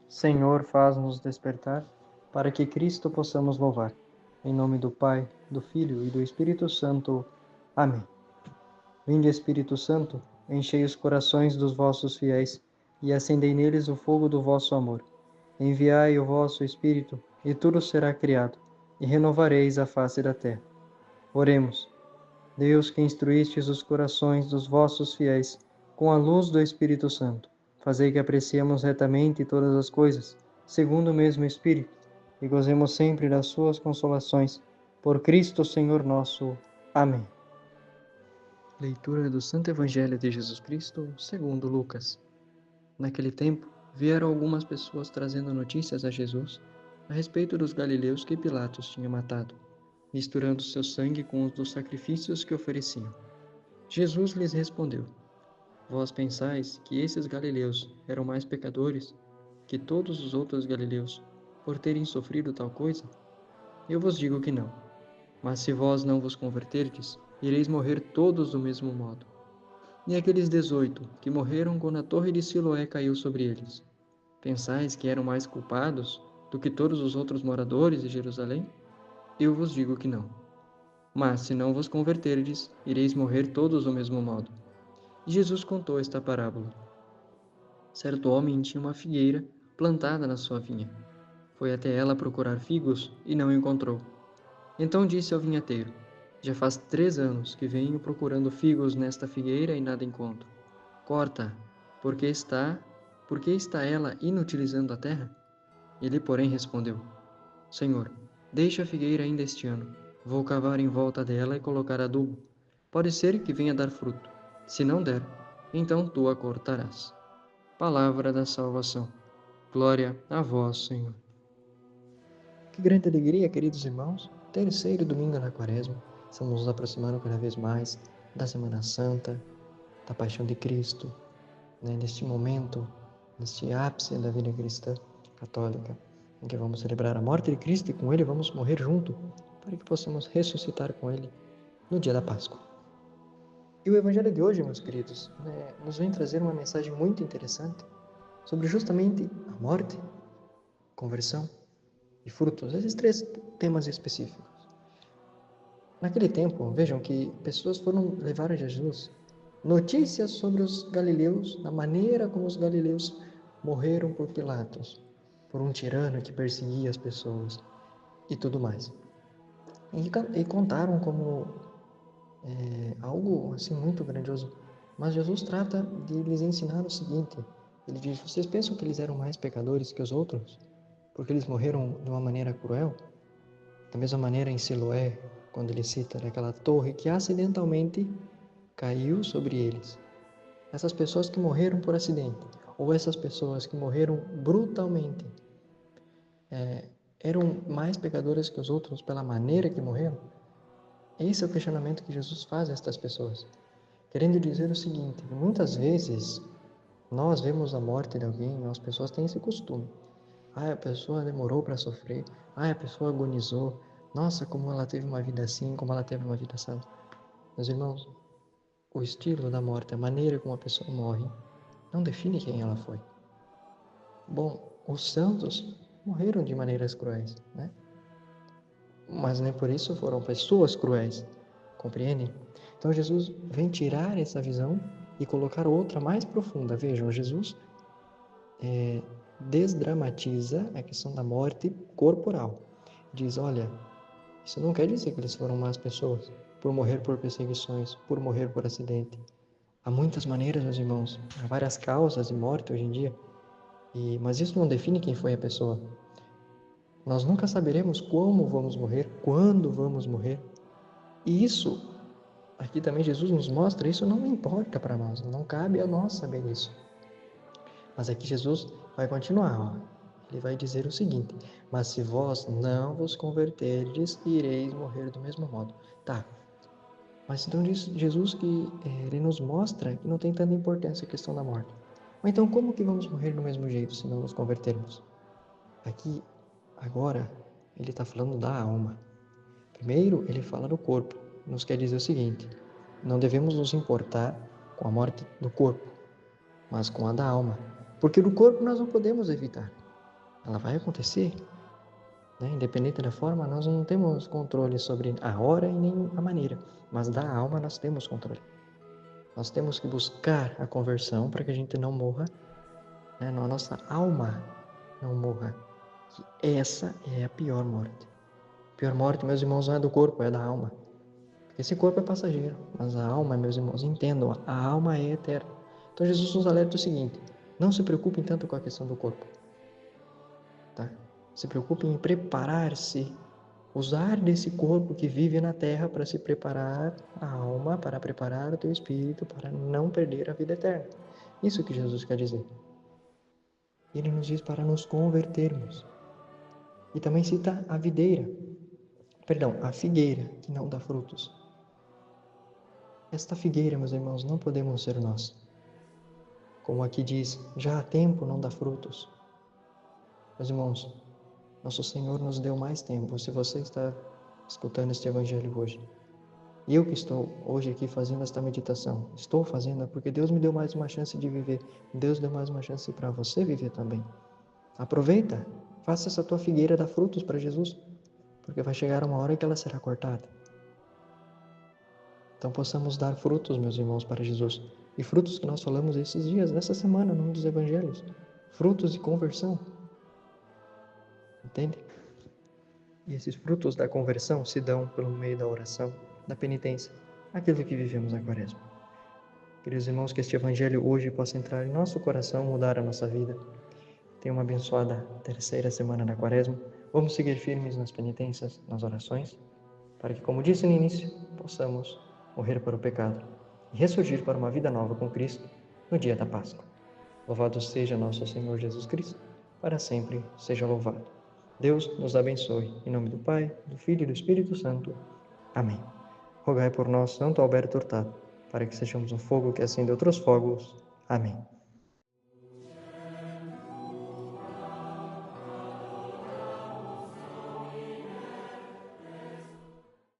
Senhor, faz-nos despertar, para que Cristo possamos louvar. Em nome do Pai, do Filho e do Espírito Santo. Amém. Vinde, Espírito Santo, enchei os corações dos vossos fiéis e acendei neles o fogo do vosso amor. Enviai o vosso Espírito, e tudo será criado, e renovareis a face da terra. Oremos. Deus, que instruístes os corações dos vossos fiéis com a luz do Espírito Santo, fazei que apreciemos retamente todas as coisas, segundo o mesmo Espírito, e gozemos sempre das suas consolações. Por Cristo Senhor nosso. Amém. Leitura do Santo Evangelho de Jesus Cristo, segundo Lucas. Naquele tempo, vieram algumas pessoas trazendo notícias a Jesus a respeito dos galileus que Pilatos tinha matado, misturando seu sangue com os dos sacrifícios que ofereciam. Jesus lhes respondeu: Vós pensais que esses galileus eram mais pecadores que todos os outros galileus, por terem sofrido tal coisa? Eu vos digo que não. Mas se vós não vos converterdes, ireis morrer todos do mesmo modo. E aqueles 18 que morreram quando a torre de Siloé caiu sobre eles, pensais que eram mais culpados do que todos os outros moradores de Jerusalém? Eu vos digo que não. Mas se não vos converterdes, ireis morrer todos do mesmo modo. E Jesus contou esta parábola. Certo homem tinha uma figueira plantada na sua vinha. Foi até ela procurar figos e não encontrou. Então disse ao vinhateiro: Já faz 3 anos que venho procurando figos nesta figueira e nada encontro. Corta, porque está ela inutilizando a terra? Ele, porém, respondeu: Senhor, deixa a figueira ainda este ano. Vou cavar em volta dela e colocar adubo. Pode ser que venha dar fruto. Se não der, então tu a cortarás. Palavra da salvação. Glória a vós, Senhor. Que grande alegria, queridos irmãos. Terceiro domingo da Quaresma. Estamos nos aproximando cada vez mais da Semana Santa, da Paixão de Cristo, neste momento, neste ápice da vida cristã católica, em que vamos celebrar a morte de Cristo e com Ele vamos morrer junto, para que possamos ressuscitar com Ele no dia da Páscoa. E o Evangelho de hoje, meus queridos, nos vem trazer uma mensagem muito interessante sobre justamente a morte, conversão e frutos, esses 3 temas específicos. Naquele tempo, vejam que pessoas foram levar a Jesus notícias sobre os galileus, da maneira como os galileus morreram por Pilatos, por um tirano que perseguia as pessoas e tudo mais. E contaram como algo assim muito grandioso. Mas Jesus trata de lhes ensinar o seguinte: Ele diz, vocês pensam que eles eram mais pecadores que os outros? Porque eles morreram de uma maneira cruel? Da mesma maneira em Siloé, quando ele cita aquela torre que acidentalmente caiu sobre eles. Essas pessoas que morreram por acidente, ou essas pessoas que morreram brutalmente, eram mais pecadoras que os outros pela maneira que morreram? Esse é o questionamento que Jesus faz a estas pessoas, querendo dizer o seguinte: muitas vezes nós vemos a morte de alguém, as pessoas têm esse costume. A pessoa demorou para sofrer, a pessoa agonizou, nossa, como ela teve uma vida assim, como ela teve uma vida assim. Meus irmãos, o estilo da morte, a maneira como a pessoa morre, não define quem ela foi. Bom, os santos morreram de maneiras cruéis, né? Mas nem por isso foram pessoas cruéis, compreendem? Então Jesus vem tirar essa visão e colocar outra mais profunda. Vejam, Jesus desdramatiza a questão da morte corporal. Diz, olha, isso não quer dizer que eles foram más pessoas por morrer por perseguições, por morrer por acidente. Há muitas maneiras, meus irmãos, há várias causas de morte hoje em dia, mas isso não define quem foi a pessoa. Nós nunca saberemos como vamos morrer, quando vamos morrer. E isso, aqui também Jesus nos mostra, isso não importa para nós, não cabe a nós saber isso. Mas aqui Jesus vai continuar, ó. Ele vai dizer o seguinte: mas se vós não vos converterdes, ireis morrer do mesmo modo. Tá, mas então diz Jesus que ele nos mostra que não tem tanta importância a questão da morte. Mas então como que vamos morrer do mesmo jeito se não nos convertermos? Aqui, agora, ele está falando da alma. Primeiro, ele fala do corpo. Nos quer dizer o seguinte: não devemos nos importar com a morte do corpo, mas com a da alma. Porque do corpo nós não podemos evitar. ela vai acontecer, né? Independente da forma, nós não temos controle sobre a hora e nem a maneira, mas da alma nós temos controle. Nós temos que buscar a conversão para que a gente não morra, né? A nossa alma não morra. Que essa é a pior morte. A pior morte, meus irmãos, não é do corpo, é da alma. Porque esse corpo é passageiro, mas a alma, meus irmãos, entendam, a alma é eterna. Então Jesus nos alerta o seguinte: não se preocupem tanto com a questão do corpo, tá? Se preocupem em preparar-se, usar desse corpo que vive na terra para se preparar a alma, para preparar o teu espírito, para não perder a vida eterna. Isso que Jesus quer dizer. Ele nos diz para nos convertermos. E também cita a videira, perdão, a figueira que não dá frutos. Esta figueira, meus irmãos, não podemos ser nós. Como aqui diz, já há tempo não dá frutos. Meus irmãos, nosso Senhor nos deu mais tempo. Se você está escutando este evangelho hoje, e eu que estou hoje aqui fazendo esta meditação, estou fazendo porque Deus me deu mais uma chance de viver. Deus deu mais uma chance para você viver também. Aproveita, faça essa tua figueira dar frutos para Jesus, porque vai chegar uma hora que ela será cortada. Então possamos dar frutos, meus irmãos, para Jesus. E frutos que nós falamos esses dias, nessa semana, num dos evangelhos. Frutos de conversão. Entende? E esses frutos da conversão se dão pelo meio da oração, da penitência, aquilo que vivemos na Quaresma. Queridos irmãos, que este evangelho hoje possa entrar em nosso coração, mudar a nossa vida. Tenha uma abençoada terceira semana da Quaresma. Vamos seguir firmes nas penitências, nas orações, para que, como disse no início, possamos morrer para o pecado e ressurgir para uma vida nova com Cristo no dia da Páscoa. Louvado seja nosso Senhor Jesus Cristo, para sempre seja louvado. Deus nos abençoe. Em nome do Pai, do Filho e do Espírito Santo. Amém. Rogai por nós, Santo Alberto Hurtado, para que sejamos um fogo que acende outros fogos. Amém.